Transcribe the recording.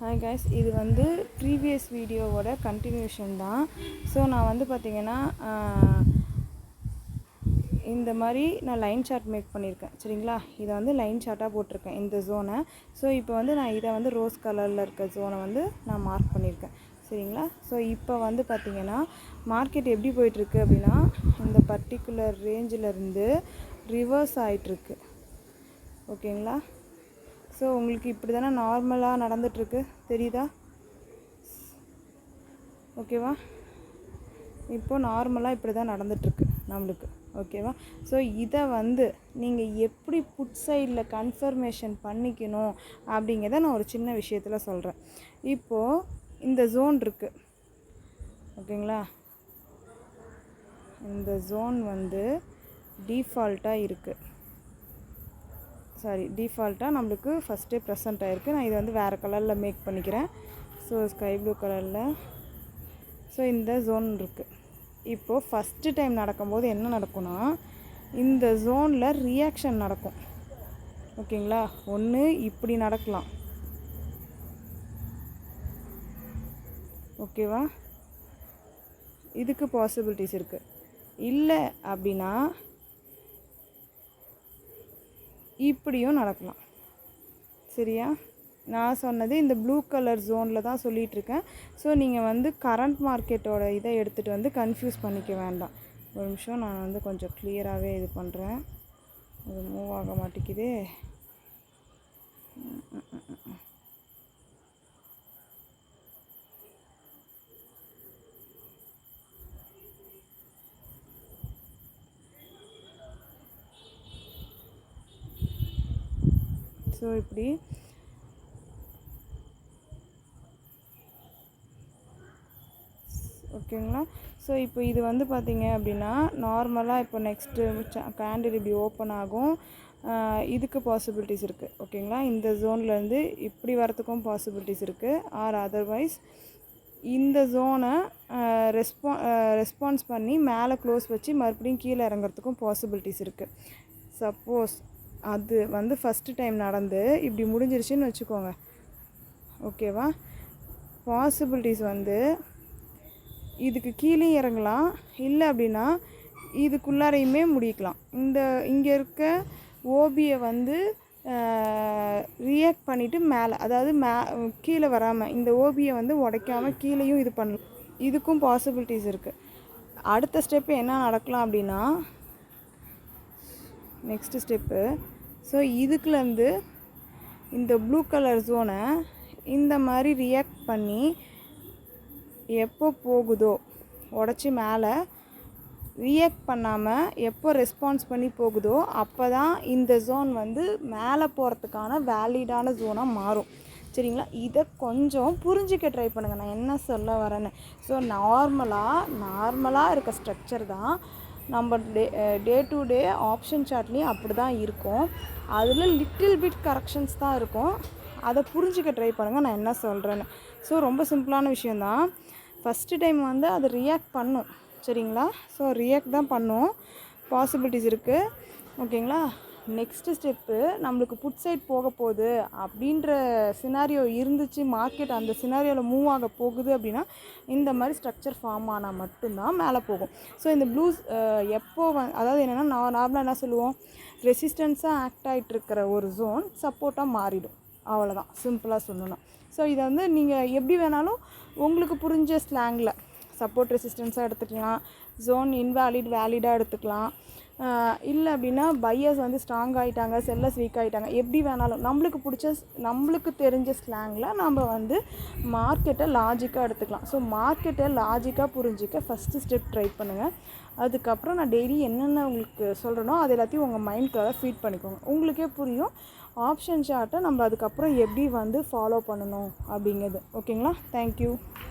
Hi guys, இது வந்து previous வீடியோவோட கண்டினியூஷன் தான். ஸோ நான் வந்து பார்த்திங்கன்னா இந்த மாதிரி நான் லைன் சார்ட் மேக் பண்ணியிருக்கேன். சரிங்களா, இதை வந்து லைன் சார்ட்டாக போட்டிருக்கேன் இந்த ஜோனை. ஸோ இப்போ வந்து நான் இதை வந்து ரோஸ் கலரில் இருக்க ஜோனை வந்து நான் மார்க் பண்ணியிருக்கேன். சரிங்களா, ஸோ இப்போ வந்து பார்த்திங்கன்னா மார்க்கெட் எப்படி போயிட்டுருக்கு அப்படின்னா, இந்த பர்டிகுலர் ரேஞ்சிலேருந்து ரிவர்ஸ் ஆகிட்டுருக்கு. ஓகேங்களா, ஸோ உங்களுக்கு இப்படி தானே நார்மலாக நடந்துகிட்ருக்கு, தெரியுதா? ஓகேவா, இப்போது நார்மலாக இப்படி தான் நடந்துகிட்ருக்கு நம்மளுக்கு. ஓகேவா, ஸோ இதை வந்து நீங்கள் எப்படி புட் சைடில் கன்ஃபர்மேஷன் பண்ணிக்கணும் அப்படிங்கிறத நான் ஒரு சின்ன விஷயத்தில் சொல்கிறேன். இப்போது இந்த ஜோன் இருக்குது. ஓகேங்களா, இந்த ஜோன் வந்து டிஃபால்ட்டாக இருக்குது. டிஃபால்ட்டாக நம்மளுக்கு ஃபஸ்ட்டே ப்ரெசென்ட் ஆகிருக்கு. நான் இதை வந்து வேறு கலரில் மேக் பண்ணிக்கிறேன். ஸோ ஸ்கை ப்ளூ கலரில். ஸோ இந்த ஜோன் இருக்குது. இப்போது ஃபஸ்ட்டு டைம் நடக்கும்போது என்ன நடக்கும்னா, இந்த ஜோனில் ரியாக்ஷன் நடக்கும். ஓகேங்களா, ஒன்று இப்படி நடக்கலாம். ஓகேவா, இதுக்கு பாசிபிலிட்டிஸ் இருக்குது. இல்லை அப்படின்னா இப்படியும் நடக்கலாம். சரியா, நான் சொன்னது இந்த ப்ளூ கலர் ஜோனில் தான் சொல்லிகிட்ருக்கேன். ஸோ நீங்கள் வந்து கரண்ட் மார்க்கெட்டோட இதை எடுத்துகிட்டு வந்து கன்ஃபியூஸ் பண்ணிக்க வேண்டாம். ஒரு நிமிஷம், நான் வந்து கொஞ்சம் கிளியராகவே இது பண்ணுறேன். அது மூவ் ஆக மாட்டேங்குது. ஸோ இப்படி ஓகேங்களா. ஸோ இப்போ இது வந்து பார்த்திங்க அப்படின்னா நார்மலாக இப்போ நெக்ஸ்ட்டு கேண்டில் இப்படி ஓப்பன் ஆகும். இதுக்கு பாசிபிலிட்டிஸ் இருக்குது. ஓகேங்களா, இந்த ஜோன்லேருந்து இப்படி வரத்துக்கும் பாசிபிலிட்டிஸ் இருக்குது. ஆர் அதர்வைஸ் இந்த ஜோனை ரெஸ்பான்ஸ் பண்ணி மேலே க்ளோஸ் வச்சு மறுபடியும் கீழே இறங்குறதுக்கும் பாசிபிலிட்டிஸ் இருக்குது. சப்போஸ் அது வந்து ஃபஸ்ட்டு டைம் நடந்து இப்படி முடிஞ்சிருச்சுன்னு வச்சுக்கோங்க. ஓகேவா, பாசிபிலிட்டிஸ் வந்து இதுக்கு கீழே இறங்கலாம், இல்லை அப்படின்னா இதுக்குள்ளாரையுமே முடிக்கலாம். இங்கே இருக்க ஓபியை வந்து ரியாக்ட் பண்ணிவிட்டு மேலே, அதாவது கீழே வராமல் இந்த ஓபியை வந்து உடைக்காமல் கீழேயும் இது பண்ணலாம். இதுக்கும் பாசிபிலிட்டிஸ் இருக்குது. அடுத்த ஸ்டெப்பு என்ன நடக்கலாம் அப்படின்னா, நெக்ஸ்ட்டு ஸ்டெப்பு, ஸோ இதுக்குலேருந்து இந்த ப்ளூ கலர் ஜோனை இந்த மாதிரி ரியாக்ட் பண்ணி எப்போ போகுதோ உடச்சி மேலே ரியாக்ட் பண்ணாமல் எப்போ ரெஸ்பான்ஸ் பண்ணி போகுதோ அப்போ தான் இந்த ஜோன் வந்து மேலே போகிறதுக்கான வேலிடான ஜோனாக மாறும். சரிங்களா, இதை கொஞ்சம் புரிஞ்சிக்க ட்ரை பண்ணுங்கள் நான் என்ன சொல்ல வரேன்னு. ஸோ நார்மலாக இருக்க ஸ்ட்ரக்சர் தான் நம்ம டே டு டே ஆப்ஷன் சார்ட்லேயும் அப்படி தான் இருக்கும். அதில் லிட்டில் பிட் கரெக்ஷன்ஸ் தான் இருக்கும். அதை புரிஞ்சிக்க ட்ரை பண்ணுங்கள் நான் என்ன சொல்கிறேன்னு. ஸோ ரொம்ப சிம்பிளான விஷயந்தான். ஃபஸ்ட்டு டைம் வந்து அது ரியாக்ட் பண்ணும். சரிங்களா, ஸோ ரியாக்ட் தான் பண்ணும், பாசிபிலிட்டிஸ் இருக்குது. ஓகேங்களா, நெக்ஸ்ட்டு ஸ்டெப்பு நம்மளுக்கு புட் சைட் போக போகுது அப்படின்ற சினாரியோ இருந்துச்சு, மார்க்கெட் அந்த சினாரியோவில் மூவ் ஆக போகுது அப்படின்னா இந்த மாதிரி ஸ்ட்ரக்சர் ஃபார்ம் ஆனால் மட்டும்தான் மேலே போகும். ஸோ இந்த ப்ளூஸ் அதாவது என்னென்னா, நார்மலாக என்ன சொல்லுவோம், ரெசிஸ்டன்ஸாக ஆக்ட் ஆகிட்டு இருக்கிற ஒரு ஜோன் சப்போர்ட்டாக மாறிடும். அவ்வளோதான், சிம்பிளாக சொல்லணும்னா. ஸோ இதை வந்து நீங்கள் எப்படி வேணாலும் உங்களுக்கு புரிஞ்ச ஸ்லாங்கில் சப்போர்ட் ரெசிஸ்டன்ஸாக எடுத்துக்கலாம், ஜோன் வேலிடாக எடுத்துக்கலாம். இல்லை அப்படின்னா பையர்ஸ் வந்து ஸ்ட்ராங் ஆகிட்டாங்க, செல்லர்ஸ் வீக் ஆகிட்டாங்க, எப்படி வேணாலும் நம்மளுக்கு தெரிஞ்ச ஸ்லாங்கில் நம்ம வந்து மார்க்கெட்டை லாஜிக்காக எடுத்துக்கலாம். ஸோ மார்க்கெட்டை லாஜிக்காக புரிஞ்சிக்க ஃபஸ்ட்டு ஸ்டெப் ட்ரை பண்ணுங்கள். அதுக்கப்புறம் நான் டெய்லி என்னென்ன உங்களுக்கு சொல்கிறேனோ அது எல்லாத்தையும் உங்கள் மைண்ட்காக ஃபீட் பண்ணிக்கோங்க. உங்களுக்கே புரியும் ஆப்ஷன் சார்ட்டை நம்ம அதுக்கப்புறம் எப்படி வந்து ஃபாலோ பண்ணணும் அப்படிங்கிறது. ஓகேங்களா, தேங்க்யூ.